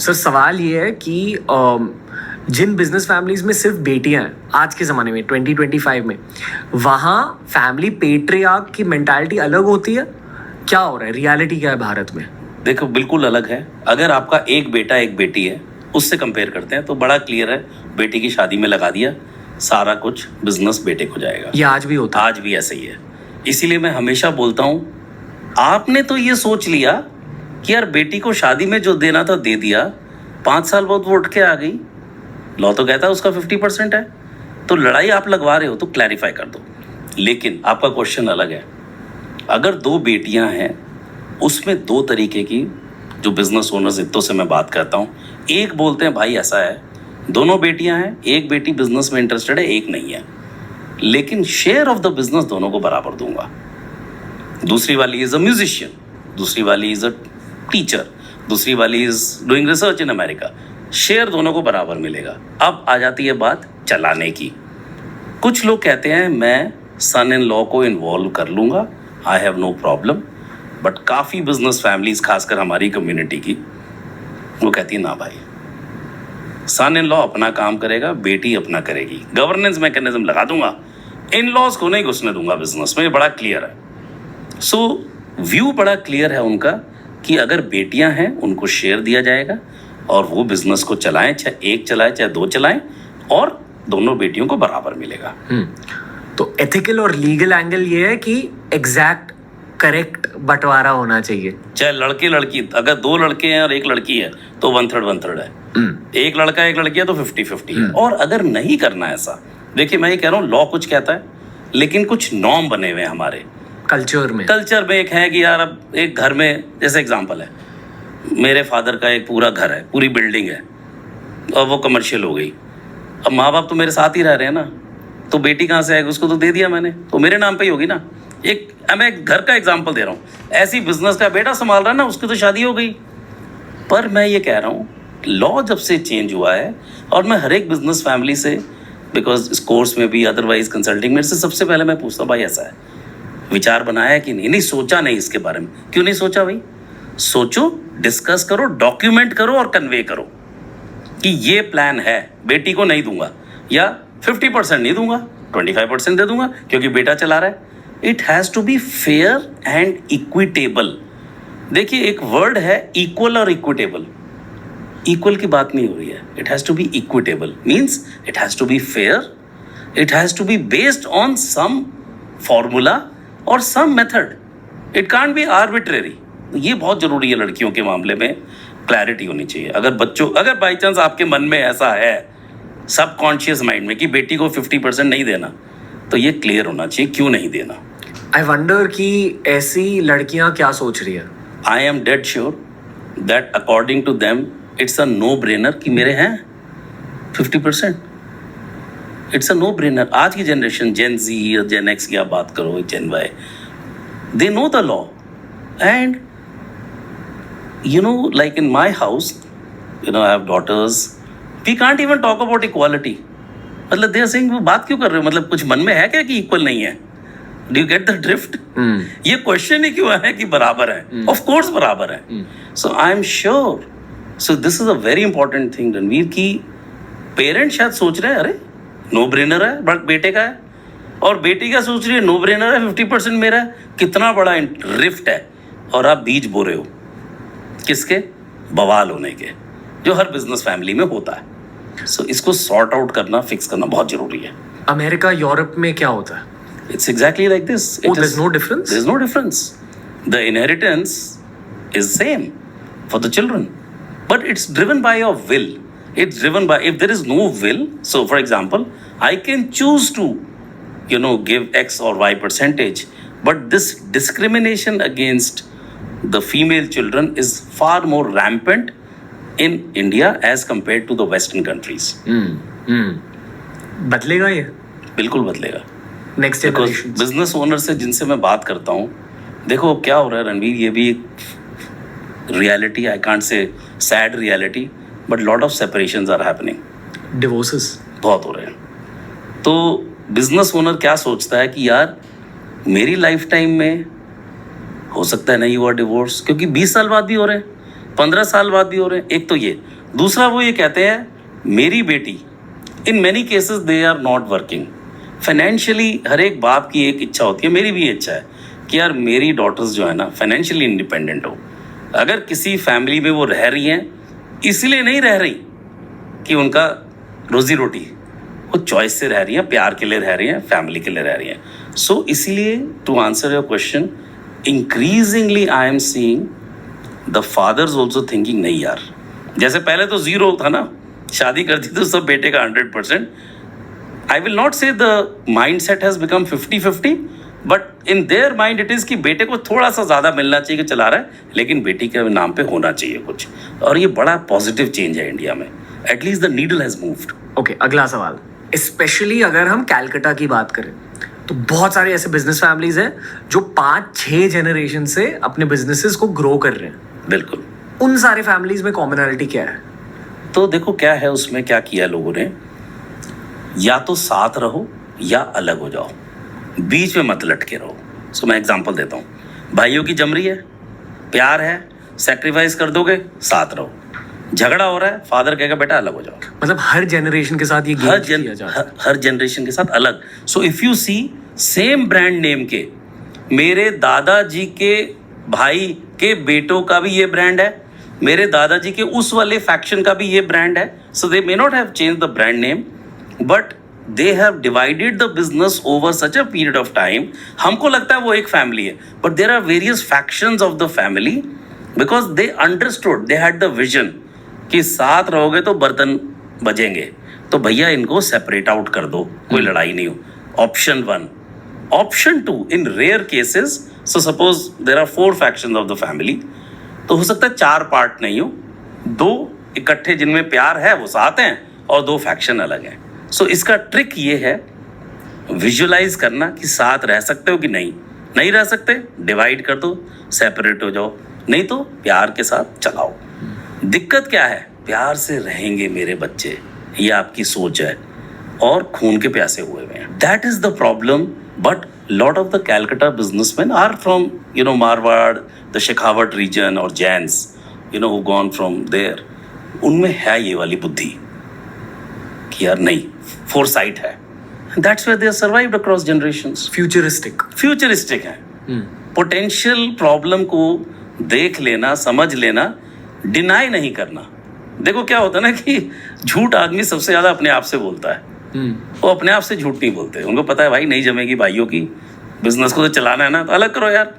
Sir सवाल ये है कि जिन बिजनेस फैमिलीज में सिर्फ बेटियां हैं आज के ज़माने में 2025 में, वहाँ फैमिली पेट्रियार्क की मेंटालिटी अलग होती है। क्या हो रहा है, रियलिटी क्या है भारत में? देखो बिल्कुल अलग है। अगर आपका एक बेटा एक बेटी है उससे कंपेयर करते हैं तो बड़ा क्लियर है, बेटी की शादी में लगा दिया, सारा कुछ बिजनेस बेटे को जाएगा। ये आज भी होता है। आज भी ऐसे ही है। इसीलिए मैं हमेशा बोलता हूँ, आपने तो ये सोच लिया कि यार बेटी को शादी में जो देना था दे दिया, 5 साल बाद वो उठ के आ गई, लॉ तो कहता है उसका 50% है, तो लड़ाई आप लगवा रहे हो तो क्लैरिफाई कर दो। लेकिन आपका क्वेश्चन अलग है। अगर 2 बेटियां हैं, उसमें 2 तरीके की जो बिजनेस ओनर्स हितों से मैं बात करता हूँ। एक बोलते हैं भाई ऐसा है, दोनों बेटियां हैं, एक बेटी बिजनेस में इंटरेस्टेड है, एक नहीं है, लेकिन शेयर ऑफ द बिजनेस दोनों को बराबर दूंगा। दूसरी वाली इज अ म्यूजिशियन, दूसरी वाली इज अ टीचर, दूसरी वाली is doing research in America, share दोनों को बराबर मिलेगा। अब आ जाती है बात चलाने की। कुछ लोग कहते हैं मैं सन इन लॉ को इन्वॉल्व कर लूँगा, I have no problem, but काफ़ी बिजनेस फैमिलीज खासकर हमारी कम्युनिटी की वो कहती है ना भाई, सन इन लॉ अपना काम करेगा, बेटी अपना करेगी, गवर्नेंस मैकेनिज्म लगा दूंगा, इन लॉज को नहीं घुसने दूंगा बिजनेस में। बड़ा क्लियर है। सो व्यू बड़ा क्लियर है उनका कि अगर बेटियां हैं उनको शेयर दिया जाएगा और वो बिजनेस को चलाएं, चाहे एक चलाए चाहे 2 चलाएं, और दोनों बेटियों को बराबर मिलेगा। तो एथिकल और लीगल एंगल ये है कि एग्जैक्ट करेक्ट बंटवारा होना चाहिए। चाहे लड़के लड़की, अगर 2 लड़के हैं और 1 लड़की है तो 1/3 है, एक लड़का एक लड़की है तो 50-50 है। और अगर नहीं करना ऐसा, देखिए मैं ये कह रहा हूँ, लॉ कुछ कहता है लेकिन कुछ नॉर्म बने हुए हैं हमारे कल्चर में एक है कि यार अब एक घर में, जैसे एग्जांपल है, मेरे फादर का एक पूरा घर है, पूरी बिल्डिंग है, और वो कमर्शियल हो गई। अब माँ बाप तो मेरे साथ ही रह रहे हैं ना, तो बेटी कहाँ से आएगी, उसको तो दे दिया मैंने, तो मेरे नाम पे ही होगी ना। मैं एक घर का एग्जांपल दे रहा हूँ, ऐसी बिजनेस का बेटा संभाल रहा है ना, उसकी तो शादी हो गई। पर मैं ये कह रहा हूँ, लॉ जब से चेंज हुआ है, और मैं हर एक बिजनेस फैमिली से, बिकॉज इस कोर्स में भी अदरवाइज कंसल्टिंग में से सबसे पहले मैं पूछता हूँ भाई ऐसा है, विचार बनाया कि नहीं सोचा नहीं इसके बारे में। क्यों नहीं सोचा भाई? सोचो, डिस्कस करो, डॉक्यूमेंट करो और कन्वे करो कि ये प्लान है, बेटी को नहीं दूंगा, या 50% नहीं दूंगा, 25% दे दूंगा क्योंकि बेटा चला रहा है। It has to be fair and equitable. देखिए एक वर्ड है इक्वल और इक्विटेबल, इक्वल की बात नहीं हो रही है, it has to be equitable, means it has to be fair, it has to be based on some formula और some method, it can't be arbitrary. ये बहुत ज़रूरी है लड़कियों के मामले में, क्लैरिटी होनी चाहिए। अगर बाई चांस आपके मन में ऐसा है सबकॉन्शियस माइंड में कि बेटी को 50% नहीं देना, तो ये क्लियर होना चाहिए क्यों नहीं देना। आई वंडर कि ऐसी लड़कियां क्या सोच रही है। I am dead sure that according to them it's a no brainer कि मेरे हैं 50%, इट्स अ नो ब्रेनर। आज की जनरेशन, जेन जी या जेन एक्स की आप बात करो, Gen Y, they know the law. And you know, like in my house, you know, I have daughters, we can't even talk about equality. मतलब they are saying वो बात क्यों कर रहे हो, मतलब कुछ मन में है क्या कि इक्वल नहीं है? Do you get the drift? ये क्वेश्चन ही क्यों है कि बराबर है? Of course बराबर है। So I am sure, so this is a very important thing Ranveer, कि पेरेंट शायद सोच रहे हैं अरे नो ब्रेनर है, बट बेटे का है, और बेटी का सोच रही है नो ब्रेनर है, 50% मेरा है। कितना बड़ा रिफ्ट है, और आप बीज बो रहे हो किसके? बवाल होने के, जो हर बिजनेस फैमिली में होता है। सो इसको सॉर्ट आउट करना, फिक्स करना बहुत जरूरी है। अमेरिका, यूरोप में क्या होता है? It's exactly like this. there's no difference? There's no difference. The inheritance is same for the children, but it's driven by your will. It's driven by, if there is no will, so for example, I can choose to, you know, give X or Y percentage, but this discrimination against the female children is far more rampant in India as compared to the Western countries. बदलेगा ये? बिल्कुल बदलेगा। Next generation business owner से जिनसे मैं बात करता हूँ, देखो क्या हो रहा है रणवीर, ये भी एक reality, I can't say sad reality, but lot of separations are happening, divorces बहुत हो रहे हैं। तो बिजनेस ओनर क्या सोचता है कि यार मेरी लाइफ टाइम में हो सकता है नहीं हुआ डिवोर्स, क्योंकि 20 साल बाद भी हो रहे हैं, 15 साल बाद भी हो रहे हैं। एक तो ये, दूसरा वो ये कहते हैं मेरी बेटी, in many cases they are not working financially. हर एक बाप की एक इच्छा होती है, मेरी भी इच्छा है कि यार मेरी डॉटर्स जो है ना फाइनेंशियली इंडिपेंडेंट हो। अगर किसी फैमिली में वो रह रही हैं, इसलिए नहीं रह रही कि उनका रोजी रोटी, वो चॉइस से रह रही हैं, प्यार के लिए रह रही हैं, फैमिली के लिए रह रही हैं। सो इसीलिए to answer your question, increasingly I am seeing the fathers also thinking नहीं यार, जैसे पहले तो जीरो था ना, शादी कर दी तो सब बेटे का 100%। आई विल नॉट से the mind set has become 50-50, but in their mind it is कि बेटे को थोड़ा सा ज़्यादा मिलना चाहिए कि चला रहा है, लेकिन बेटी के नाम पे होना चाहिए कुछ। और ये बड़ा पॉजिटिव चेंज है इंडिया में, at least the needle has moved. Okay, अगला सवाल। स्पेशली अगर हम कैलकाटा की बात करें तो बहुत सारे ऐसे बिजनेस फैमिलीज हैं जो 5-6 जनरेशन से अपने बिजनेसेस को ग्रो कर रहे हैं। बिल्कुल। उन सारे फैमिलीज में कॉमनैलिटी क्या है? तो देखो क्या है उसमें, क्या किया लोगों ने, या तो साथ रहो या अलग हो जाओ, बीच में मत लटके रहो। सो मैं एग्जांपल देता हूँ, भाइयों की जमरी है, प्यार है, सेक्रीफाइस कर दोगे, साथ रहो। झगड़ा हो रहा है, फादर कहेगा बेटा अलग हो जाओ। मतलब हर जनरेशन के साथ ये गेम किया जाता है। हर जनरेशन के साथ अलग। So if you see same brand name के, मेरे दादाजी के भाई के बेटों का भी ये ब्रांड है, मेरे दादाजी के उस वाले फैक्शन का भी ये ब्रांड है। So they may not have change the brand name, but they have divided the business over such a period of time. हमको लगता है वो एक फैमिली है, but there are various factions of the family, because they understood, they had the vision कि साथ रहोगे तो बर्तन बजेंगे, तो भैया इनको सेपरेट आउट कर दो, कोई लड़ाई नहीं हो। Option 1। Option 2, in rare cases, so suppose there are 4 factions of the family, तो हो सकता है 4 पार्ट नहीं हो, 2 इकट्ठे जिनमें प्यार है वो साथ हैं और 2 फैक्शन अलग हैं। सो इसका ट्रिक ये है विजुअलाइज करना कि साथ रह सकते हो कि नहीं रह सकते, डिवाइड कर दो, सेपरेट हो जाओ, नहीं तो प्यार के साथ चलाओ। दिक्कत क्या है, प्यार से रहेंगे मेरे बच्चे, ये आपकी सोच है और खून के प्यासे हुए हैं। That is the problem. But lot of the Calcutta businessman are from Marwar, the Shekhawat region और Jains, who gone from there. उनमें है ये वाली बुद्धि कि यार नहीं, फोरसाइट है। That's where they are survived across generations. Futuristic है। पोटेंशियल प्रॉब्लम को देख लेना, समझ लेना, डिनाई नहीं करना। देखो क्या होता है ना कि झूठ आदमी सबसे ज्यादा अपने आप से बोलता है। वो अपने आप से झूठ नहीं बोलते, उनको पता है भाई नहीं जमेगी भाइयों की, बिजनेस को तो चलाना है ना, तो अलग करो यार।